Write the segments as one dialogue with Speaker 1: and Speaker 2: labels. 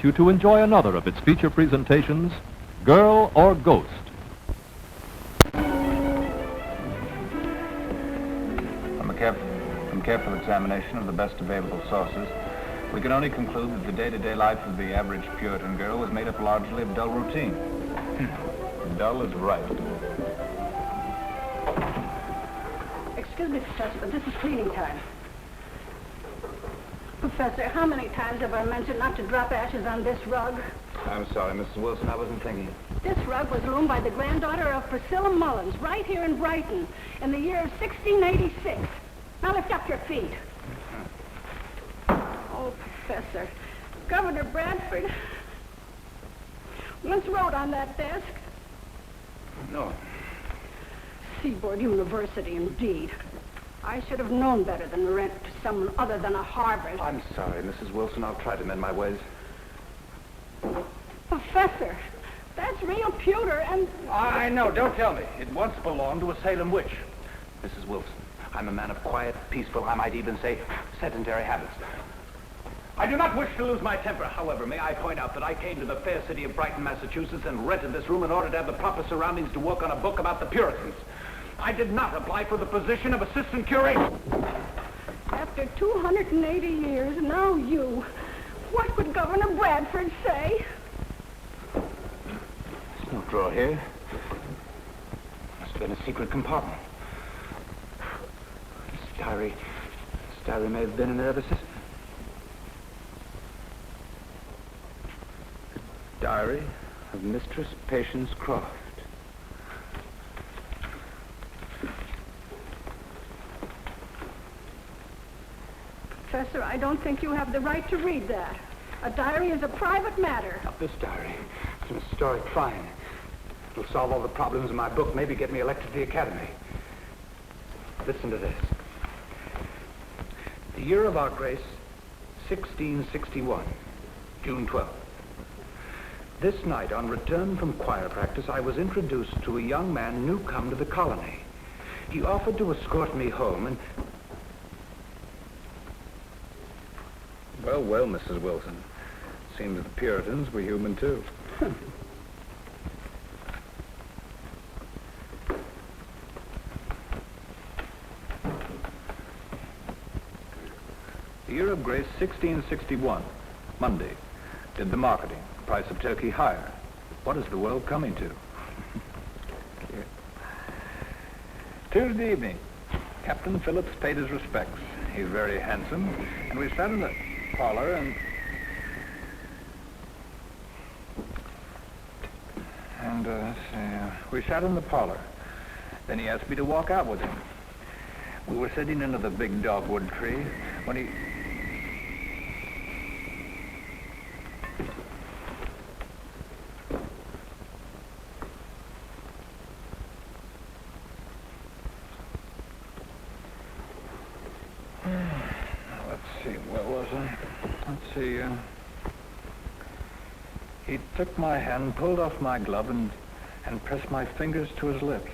Speaker 1: you to enjoy another of its feature presentations, Girl or Ghost.
Speaker 2: From careful examination of the best available sources, we can only conclude that the day-to-day life of the average Puritan girl was made up largely of dull routine. Dull is right.
Speaker 3: Excuse me, Professor, but this is cleaning time. Professor, how many times have I mentioned not to drop ashes on this rug?
Speaker 2: I'm sorry, Mrs. Wilson, I wasn't thinking.
Speaker 3: This rug was loomed by the granddaughter of Priscilla Mullins, right here in Brighton, in the year of 1686. Now lift up your feet. Oh, Professor, Governor Bradford once wrote on that desk.
Speaker 2: No.
Speaker 3: Seaboard University, indeed. I should have known better than to rent to someone other than a Harvard.
Speaker 2: I'm sorry, Mrs. Wilson. I'll try to mend my ways.
Speaker 3: Professor, that's real pewter and...
Speaker 2: I know. Don't tell me. It once belonged to a Salem witch. Mrs. Wilson, I'm a man of quiet, peaceful, I might even say, sedentary habits. I do not wish to lose my temper. However, may I point out that I came to the fair city of Brighton, Massachusetts, and rented this room in order to have the proper surroundings to work on a book about the Puritans. I did not apply for the position of assistant curate.
Speaker 3: After 280 years, now you. What would Governor Bradford say?
Speaker 2: There's no drawer here. Must have been a secret compartment. This diary may have been in there ever since. The diary of Mistress Patience Croft.
Speaker 3: Professor, I don't think you have the right to read that. A diary is a private matter.
Speaker 2: Not this diary. It's an historic find. It'll solve all the problems in my book, maybe get me elected to the Academy. Listen to this. The year of our grace, 1661, June 12th. This night, on return from choir practice, I was introduced to a young man new come to the colony. He offered to escort me home and... Well, Mrs. Wilson. Seems the Puritans were human, too. The year of grace, 1661. Monday. Did the marketing. Price of turkey higher. What is the world coming to? Tuesday evening. Captain Phillips paid his respects. He's very handsome, and we sat in the parlor we sat in the parlor. Then he asked me to walk out with him. We were sitting under the big dogwood tree when he... He took my hand, pulled off my glove, and pressed my fingers to his lips.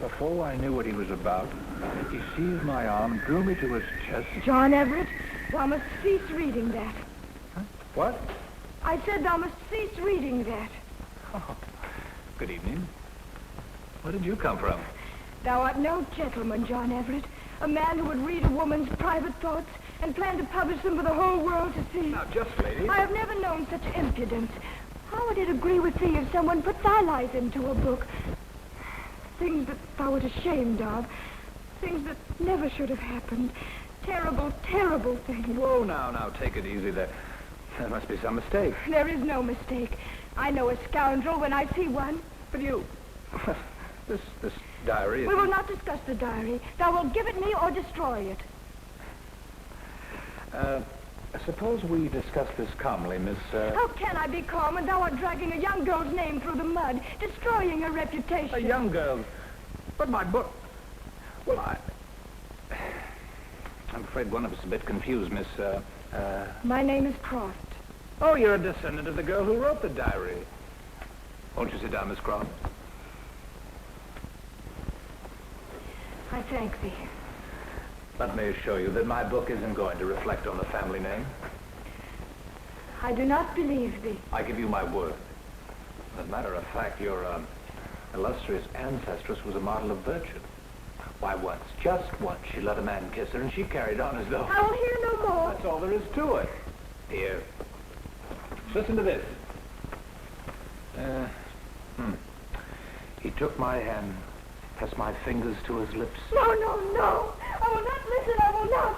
Speaker 2: Before I knew what he was about, he seized my arm, drew me to his chest.
Speaker 4: John Everett, thou must cease reading that.
Speaker 2: Huh? What?
Speaker 4: I said thou must cease reading that.
Speaker 2: Oh, good evening. Where did you come from?
Speaker 4: Thou art no gentleman, John Everett. A man who would read a woman's private thoughts and plan to publish them for the whole world to see.
Speaker 2: Now, just, lady.
Speaker 4: I have never known such impudence. How would it agree with thee if someone put thy life into a book? Things that thou wert ashamed of. Things that never should have happened. Terrible, terrible things.
Speaker 2: Whoa, now, take it easy there. There must be some mistake.
Speaker 4: There is no mistake. I know a scoundrel when I see one.
Speaker 2: But you... This diary is...
Speaker 4: We will not discuss the diary. Thou wilt give it me or destroy it.
Speaker 2: Suppose we discuss this calmly, Miss...
Speaker 4: How can I be calm when thou art dragging a young girl's name through the mud, destroying her reputation?
Speaker 2: A young girl? But my book... Well, I'm afraid one of us is a bit confused, Miss,
Speaker 4: My name is Croft.
Speaker 2: Oh, you're a descendant of the girl who wrote the diary. Won't you sit down, Miss Croft?
Speaker 4: I thank thee.
Speaker 2: Let me assure you that my book isn't going to reflect on the family name.
Speaker 4: I do not believe thee.
Speaker 2: I give you my word. As a matter of fact, your illustrious ancestress was a model of virtue. Why, once, just once, she let a man kiss her, and she carried on as though...
Speaker 4: I will hear no more.
Speaker 2: That's all there is to it. Here. Listen to this. He took my hand, pressed my fingers to his lips.
Speaker 4: No, no, no. I will not listen. I will not.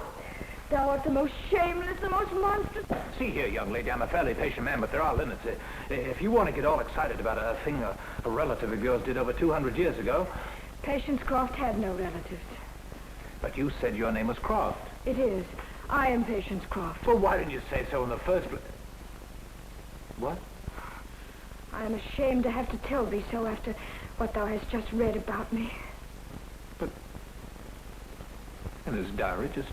Speaker 4: Thou art the most shameless, the most monstrous...
Speaker 2: See here, young lady, I'm a fairly patient man, but there are limits. If you want to get all excited about a thing a relative of yours did over 200 years ago...
Speaker 4: Patience Croft had no relatives.
Speaker 2: But you said your name was Croft.
Speaker 4: It is. I am Patience Croft.
Speaker 2: Well, why didn't you say so in the first place? What?
Speaker 4: I am ashamed to have to tell thee so after what thou hast just read about me.
Speaker 2: But in his diary, just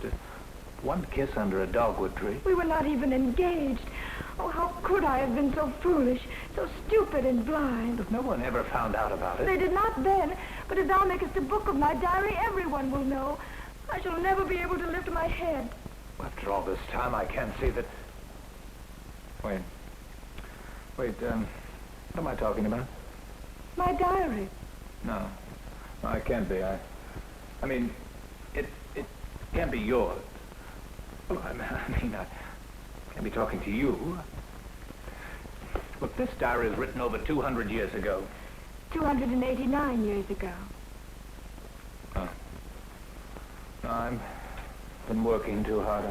Speaker 2: one kiss under a dogwood tree.
Speaker 4: We were not even engaged. Oh, how could I have been so foolish, so stupid and blind?
Speaker 2: But no one ever found out about it.
Speaker 4: They did not then, but if thou makest a book of my diary, everyone will know. I shall never be able to lift my head.
Speaker 2: After all this time, I can't see that... Wait, what am I talking about?
Speaker 4: My diary.
Speaker 2: No, I can't be. I mean, it can't be yours. Well, I mean, I can't be talking to you. Look, this diary is written over 200 years ago.
Speaker 4: 289 years ago.
Speaker 2: Oh. No, I've been working too hard.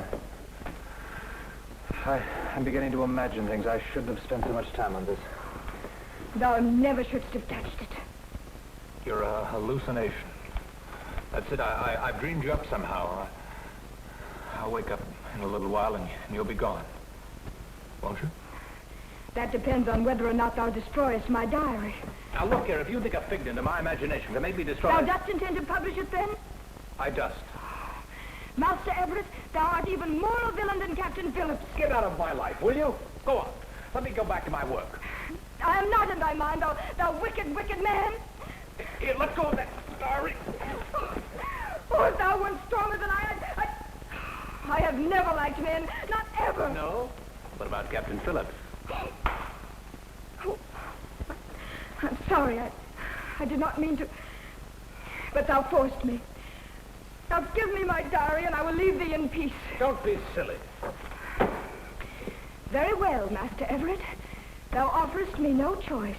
Speaker 2: I'm beginning to imagine things. I shouldn't have spent so much time on this.
Speaker 4: Thou never shouldst have touched it.
Speaker 2: You're a hallucination. That's it. I've dreamed you up somehow. I'll wake up in a little while and you'll be gone. Won't you?
Speaker 4: That depends on whether or not thou destroyest my diary.
Speaker 2: Now look here, if you think a figment of my imagination can make me destroy...
Speaker 4: Thou dost intend to publish it then?
Speaker 2: I dost.
Speaker 4: Master Everett, thou art even more a villain than Captain Phillips.
Speaker 2: Get out of my life, will you? Go on. Let me go back to my work.
Speaker 4: I am not in thy mind, thou wicked, wicked man.
Speaker 2: Here, let go of that diary.
Speaker 4: Oh, if thou weren't stronger than I have never liked men, not ever.
Speaker 2: No? What about Captain Phillips?
Speaker 4: Oh, I'm sorry, I did not mean to, but thou forced me. Now give me my diary and I will leave thee in peace.
Speaker 2: Don't be silly.
Speaker 4: Very well, Master Everett. Thou offerest me no choice.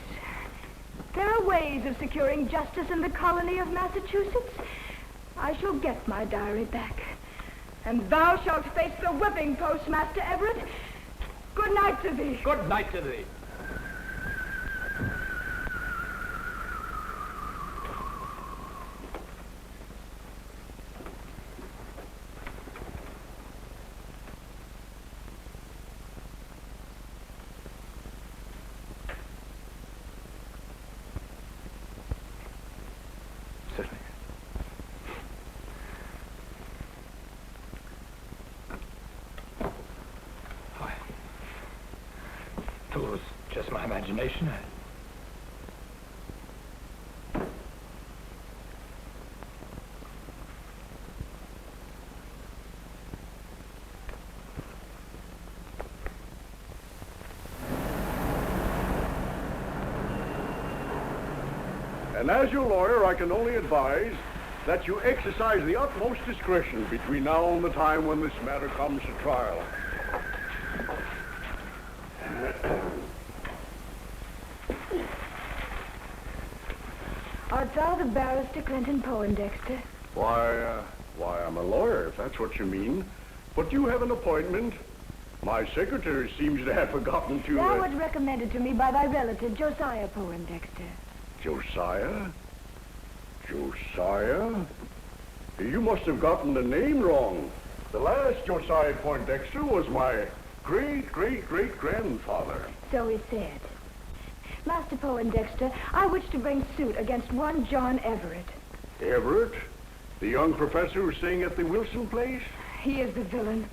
Speaker 4: There are ways of securing justice in the colony of Massachusetts. I shall get my diary back. And thou shalt face the whipping post, Master Everett. Good night to thee.
Speaker 2: Good night to thee. Certainly. It was just my imagination.
Speaker 5: And as your lawyer, I can only advise that you exercise the utmost discretion between now and the time when this matter comes to trial.
Speaker 4: Art thou the barrister Clinton Poindexter?
Speaker 5: Why, I'm a lawyer, if that's what you mean. But you have an appointment. My secretary seems to have forgotten to...
Speaker 4: Thou wert recommended to me by thy relative, Josiah Poindexter.
Speaker 5: Josiah? Josiah? You must have gotten the name wrong. The last Josiah Poindexter was my great-great-great-grandfather.
Speaker 4: So he said. Master Poindexter, I wish to bring suit against one John Everett.
Speaker 5: Everett? The young professor who's staying at the Wilson place?
Speaker 4: He is the villain.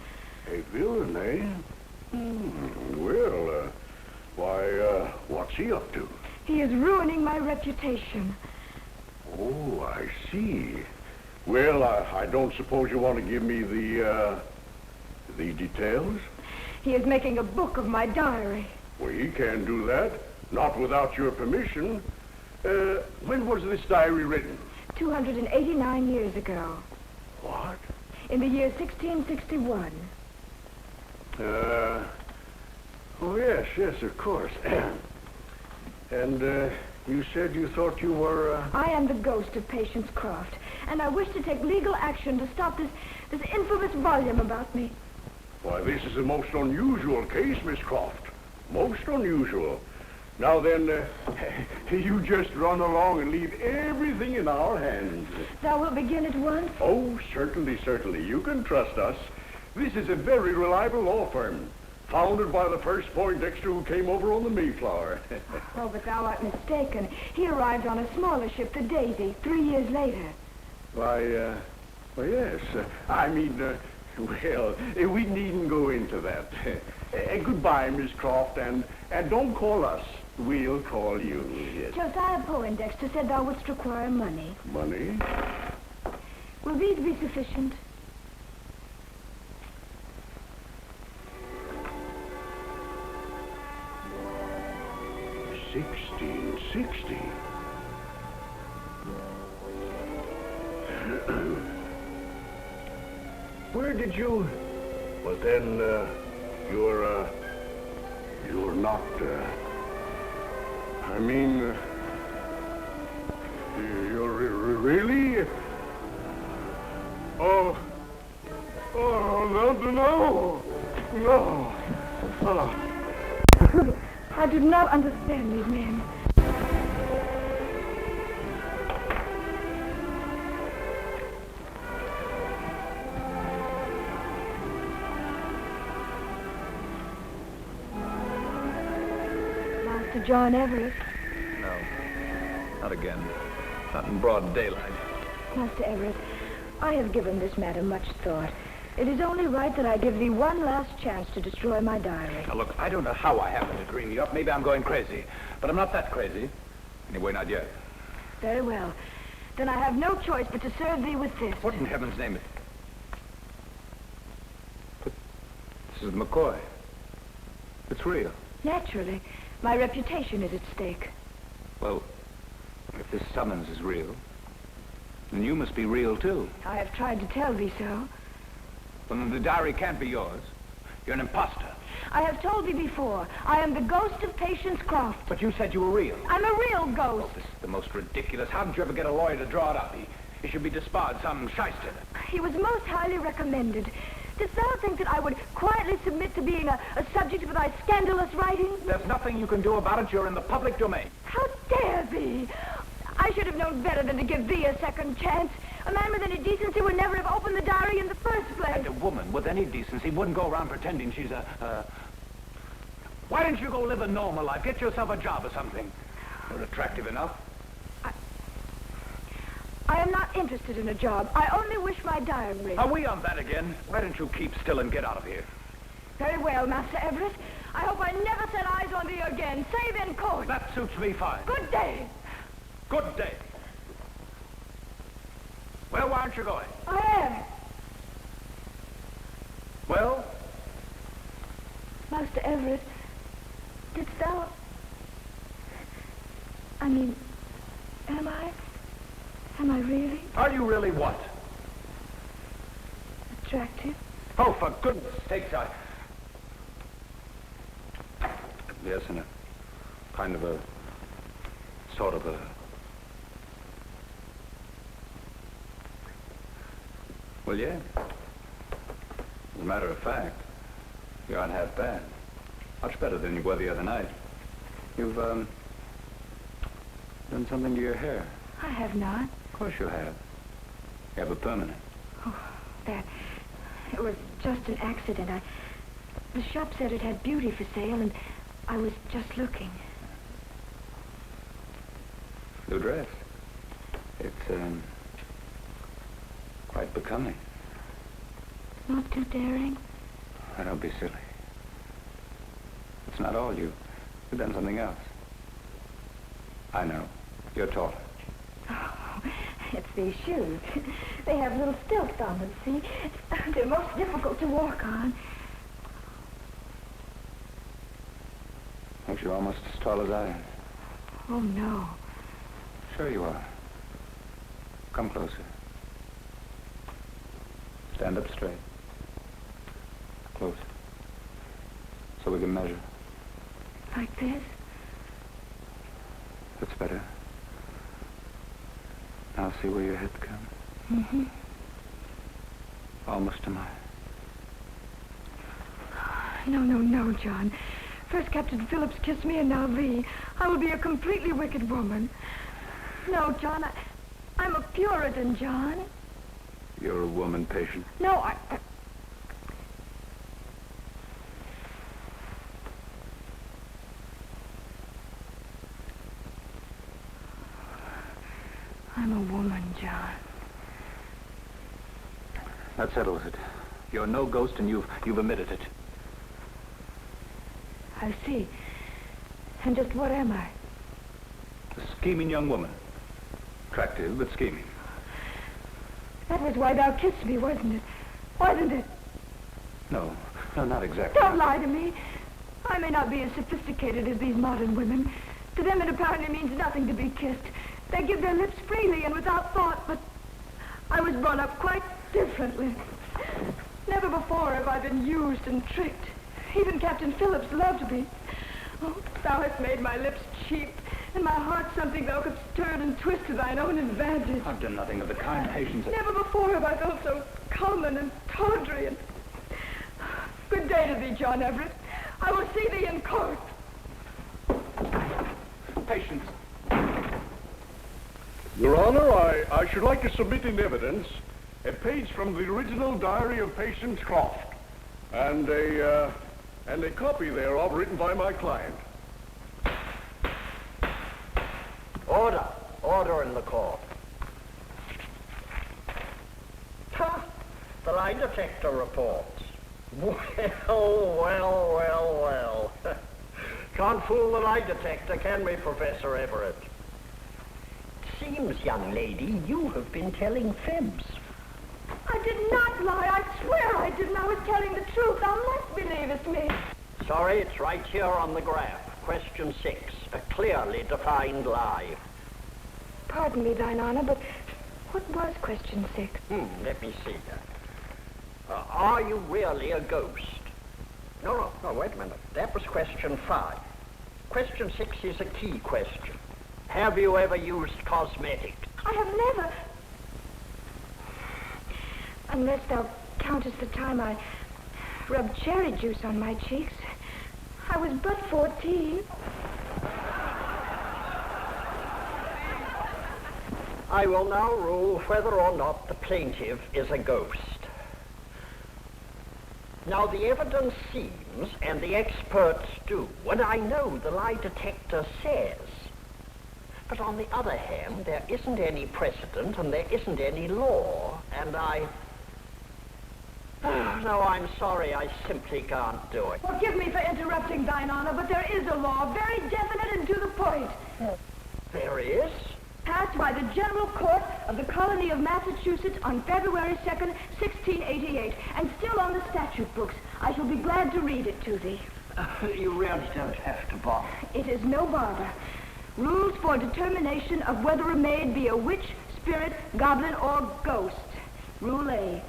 Speaker 5: A villain, eh? Well, what's he up to?
Speaker 4: He is ruining my reputation.
Speaker 5: Oh, I see. Well, I don't suppose you want to give me the details?
Speaker 4: He is making a book of my diary.
Speaker 5: Well, he can't do that. Not without your permission. When was this diary written?
Speaker 4: 289 years ago.
Speaker 5: What?
Speaker 4: In the year 1661.
Speaker 5: Oh, yes, of course. And, you said you thought you were,
Speaker 4: I am the ghost of Patience Croft, and I wish to take legal action to stop this infamous volume about me.
Speaker 5: Why, this is a most unusual case, Miss Croft. Most unusual. Now then, you just run along and leave everything in our hands.
Speaker 4: Thou wilt begin at once?
Speaker 5: Oh, certainly. You can trust us. This is a very reliable law firm, founded by the first Poindexter who came over on the Mayflower.
Speaker 4: Oh, but thou art mistaken. He arrived on a smaller ship, the Daisy, 3 years later.
Speaker 5: Why, well, yes. Well, we needn't go into that. Goodbye, Miss Croft, and don't call us. We'll call you. Yes.
Speaker 4: Josiah Poindexter said thou wouldst require money.
Speaker 5: Money?
Speaker 4: Will these be sufficient?
Speaker 5: 1660. Where did you... But then, you're not, I mean, you're really... Oh, no.
Speaker 4: I do not understand these men. Master John Everett.
Speaker 2: No, not again. Not in broad daylight.
Speaker 4: Master Everett, I have given this matter much thought. It is only right that I give thee one last chance to destroy my diary.
Speaker 2: Now, look, I don't know how I happened to dream you up. Maybe I'm going crazy. But I'm not that crazy. Anyway, not yet.
Speaker 4: Very well. Then I have no choice but to serve thee with this.
Speaker 2: What in heaven's name is... But this is McCoy. It's real.
Speaker 4: Naturally. My reputation is at stake.
Speaker 2: Well, if this summons is real, then you must be real, too.
Speaker 4: I have tried to tell thee so.
Speaker 2: Well, then the diary can't be yours. You're an imposter.
Speaker 4: I have told thee before, I am the ghost of Patience Croft.
Speaker 2: But you said you were real.
Speaker 4: I'm a real ghost.
Speaker 2: Oh, this is the most ridiculous. How did you ever get a lawyer to draw it up? He should be disbarred, some shyster.
Speaker 4: He was most highly recommended. Didst thou think that I would quietly submit to being a subject for thy scandalous writings?
Speaker 2: There's nothing you can do about it. You're in the public domain.
Speaker 4: How dare thee? I should have known better than to give thee a second chance. A man with any decency would never have opened the diary in the first place.
Speaker 2: And a woman with any decency wouldn't go around pretending she's Why don't you go live a normal life? Get yourself a job or something. You're attractive enough.
Speaker 4: I am not interested in a job. I only wish my diary.
Speaker 2: Are we on that again? Why don't you keep still and get out of here?
Speaker 4: Very well, Master Everett. I hope I never set eyes on thee again, save in court.
Speaker 2: That suits me fine.
Speaker 4: Good day.
Speaker 2: Good day. Well, why aren't you going?
Speaker 4: I am.
Speaker 2: Well?
Speaker 4: Master Everett, didst thou... I mean, am I? Am I really
Speaker 2: Are you really what?
Speaker 4: attractive?
Speaker 2: Oh, for goodness sakes, Yes, in a kind of a... sort of a... Well, yeah. As a matter of fact, you aren't half bad. Much better than you were the other night. You've, done something to your hair.
Speaker 4: I have not.
Speaker 2: Of course you have. You have a permanent.
Speaker 4: Oh, that... It was just an accident. The shop said it had beauty for sale, and I was just looking.
Speaker 2: New dress. It's, quite becoming.
Speaker 4: Not too daring?
Speaker 2: Oh, don't be silly. It's not all you. You've done something else. I know. You're taller.
Speaker 4: Oh, it's these shoes. They have little stilts on them, see? They're most difficult to walk on.
Speaker 2: Thinks you're almost as tall as I am.
Speaker 4: Oh, no.
Speaker 2: Sure you are. Come closer. Stand up straight. Close. So we can measure.
Speaker 4: Like this?
Speaker 2: That's better. Now see where your head comes.
Speaker 4: Mm-hmm.
Speaker 2: Almost to mine.
Speaker 4: No, John. First Captain Phillips kissed me and now thee. I will be a completely wicked woman. No, John, I'm a Puritan, John.
Speaker 2: You're a woman, patient.
Speaker 4: No, I'm a woman, John.
Speaker 2: That settles it. You're no ghost and you've admitted it.
Speaker 4: I see. And just what am I?
Speaker 2: A scheming young woman. Attractive, but scheming.
Speaker 4: That was why thou kissed me, wasn't it? Wasn't it?
Speaker 2: No, not exactly.
Speaker 4: Don't lie to me. I may not be as sophisticated as these modern women. To them it apparently means nothing to be kissed. They give their lips freely and without thought, but I was brought up quite differently. Never before have I been used and tricked. Even Captain Phillips loved me. Oh, thou hast made my lips cheap, and my heart something thou couldst turn and twist to thine own advantage.
Speaker 2: I've done nothing of the kind, Patience.
Speaker 4: Never before have I felt so common and tawdry and... Good day to thee, John Everett. I will see thee in court.
Speaker 2: Patience.
Speaker 5: Your Honor, I should like to submit in evidence a page from the original diary of Patience Croft, and a copy thereof written by my client.
Speaker 6: Order. Order in the court. Ha! The lie detector reports. Well. Can't fool the lie detector, can we, Professor Everett? Seems, young lady, you have been telling fibs.
Speaker 4: I did not lie. I swear I didn't. I was telling the truth. Thou must believest me.
Speaker 6: Sorry, it's right here on the graph. Question 6. A clearly defined lie.
Speaker 4: Pardon me, thine honor, but what was question 6?
Speaker 6: Let me see. Are you really a ghost? No, wait a minute. That was question 5. Question 6 is a key question. Have you ever used cosmetics?
Speaker 4: I have never... Unless thou countest the time I rubbed cherry juice on my cheeks. I was but 14.
Speaker 6: I will now rule whether or not the plaintiff is a ghost. Now, the evidence seems, and the experts do, what I know the lie detector says. But on the other hand, there isn't any precedent and there isn't any law, and no, I'm sorry, I simply can't do it.
Speaker 4: Forgive me for interrupting, thine honor, but there is a law, very definite and to the point.
Speaker 6: There is?
Speaker 4: Passed by the General Court of the Colony of Massachusetts on February 2nd, 1688, and still on the statute books. I shall be glad to read it to thee.
Speaker 6: You really don't have to bother.
Speaker 4: It is no bother. Rules for determination of whether a maid be a witch, spirit, goblin, or ghost. Rule A.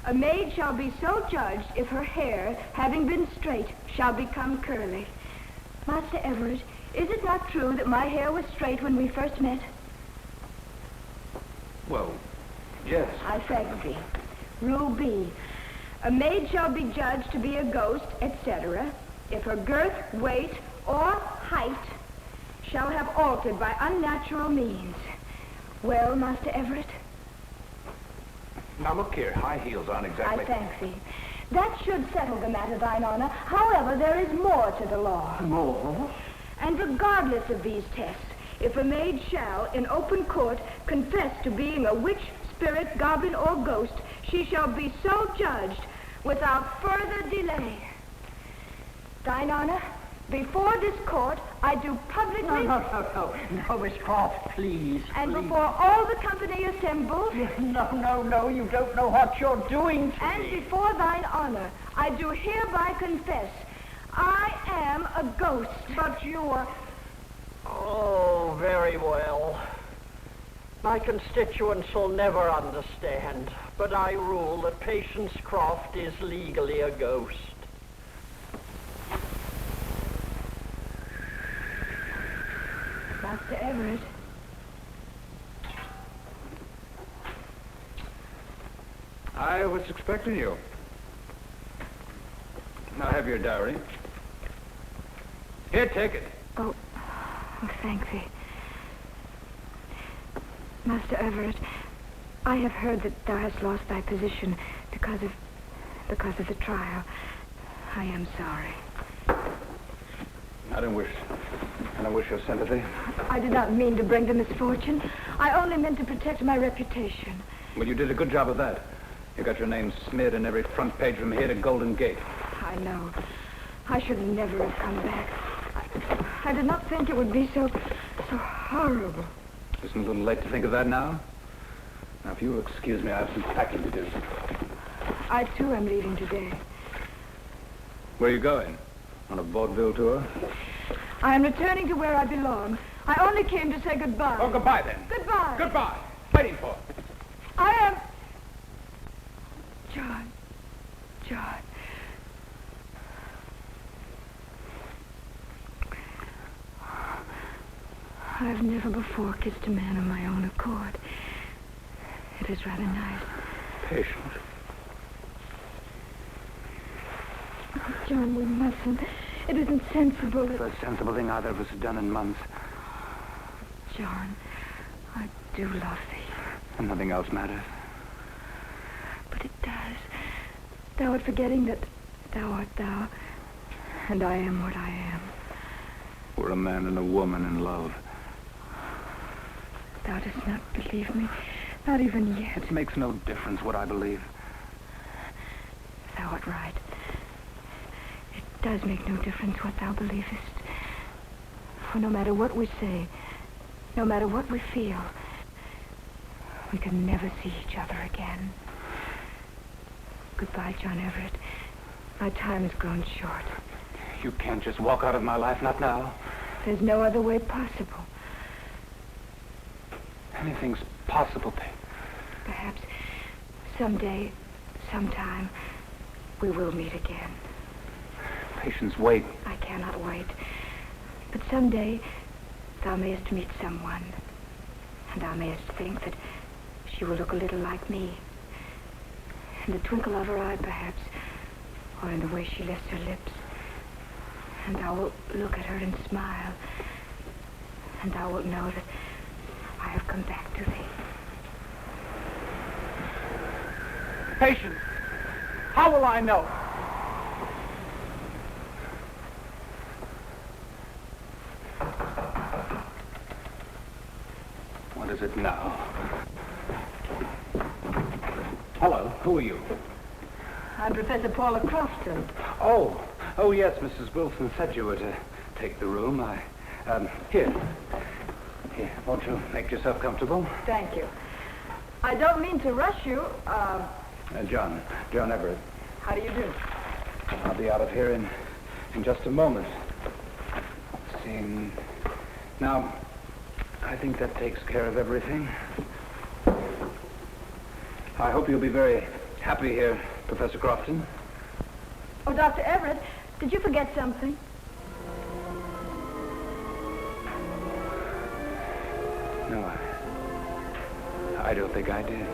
Speaker 4: A maid shall be so judged if her hair, having been straight, shall become curly. Master Everett, is it not true that my hair was straight when we first met?
Speaker 2: Well, yes.
Speaker 4: I thank thee. Rule B. A maid shall be judged to be a ghost, etc., if her girth, weight, or height shall have altered by unnatural means. Well, Master Everett?
Speaker 2: Now look here, high heels aren't exactly...
Speaker 4: I thank thee. That should settle the matter, thine honor. However, there is more to the law.
Speaker 6: More?
Speaker 4: And regardless of these tests, if a maid shall, in open court, confess to being a witch, spirit, goblin, or ghost, she shall be so judged without further delay. Thine honor, before this court, I do publicly...
Speaker 6: No, Miss Croft, please.
Speaker 4: And
Speaker 6: please.
Speaker 4: before all the company assembled...
Speaker 6: No, you don't know what you're doing to
Speaker 4: And
Speaker 6: me.
Speaker 4: before thine honor, I do hereby confess I am
Speaker 3: a ghost.
Speaker 6: But you are... Oh, very well. My constituents will never understand, but I rule that Patience Croft is legally a ghost.
Speaker 4: Dr. Everett.
Speaker 2: I was expecting you. I have your diary. Here, take it.
Speaker 4: Oh, thank thee. Master Everett, I have heard that thou hast lost thy position because of the trial. I am sorry.
Speaker 2: I don't wish your sympathy.
Speaker 4: I did not mean to bring the misfortune. I only meant to protect my reputation.
Speaker 2: Well, you did a good job of that. You got your name smeared in every front page from here to Golden Gate.
Speaker 4: I know. I should never have come back. I did not think it would be so horrible.
Speaker 2: Isn't it a little late to think of that now? Now, if you will excuse me, I have some packing to do.
Speaker 4: I, too, am leaving today.
Speaker 2: Where are you going? On a vaudeville tour?
Speaker 4: I am returning to where I belong. I only came to say goodbye.
Speaker 2: Oh, goodbye, then.
Speaker 4: Goodbye.
Speaker 2: Goodbye. Waiting for.
Speaker 4: I am... John. I have never before kissed a man of my own accord. It is rather nice.
Speaker 2: Patience.
Speaker 4: Oh, John, we mustn't. It isn't sensible.
Speaker 2: The first sensible thing either of us have done in months.
Speaker 4: John, I do love thee.
Speaker 2: And nothing else matters.
Speaker 4: But it does. Thou art forgetting that thou art thou, and I am what I am.
Speaker 2: We're a man and a woman in love.
Speaker 4: Thou dost not believe me, not even yet.
Speaker 2: It makes no difference what I believe.
Speaker 4: Thou art right. It does make no difference what thou believest. For no matter what we say, no matter what we feel, we can never see each other again. Goodbye, John Everett. My time has grown short.
Speaker 2: You can't just walk out of my life, not now.
Speaker 4: There's no other way possible.
Speaker 2: Anything's possible, Pete.
Speaker 4: Perhaps someday, sometime, we will meet again.
Speaker 2: Patience, wait.
Speaker 4: I cannot wait. But someday, thou mayest meet someone, and thou mayest think that she will look a little like me. In the twinkle of her eye, perhaps, or in the way she lifts her lips. And thou wilt look at her and smile, and thou wilt know that I have come back to thee.
Speaker 2: Patience! How will I know? What is it now? Hello, who are you?
Speaker 3: I'm Professor Paula Crofton.
Speaker 2: Oh, yes, Mrs. Wilson said you were to take the room. Here, won't you make yourself comfortable?
Speaker 3: Thank you. I don't mean to rush you.
Speaker 2: John Everett.
Speaker 3: How do you do?
Speaker 2: I'll be out of here in just a moment. See, now, I think that takes care of everything. I hope you'll be very happy here, Professor Crofton.
Speaker 3: Oh, Dr. Everett, did you forget something?
Speaker 2: No, I don't think I did.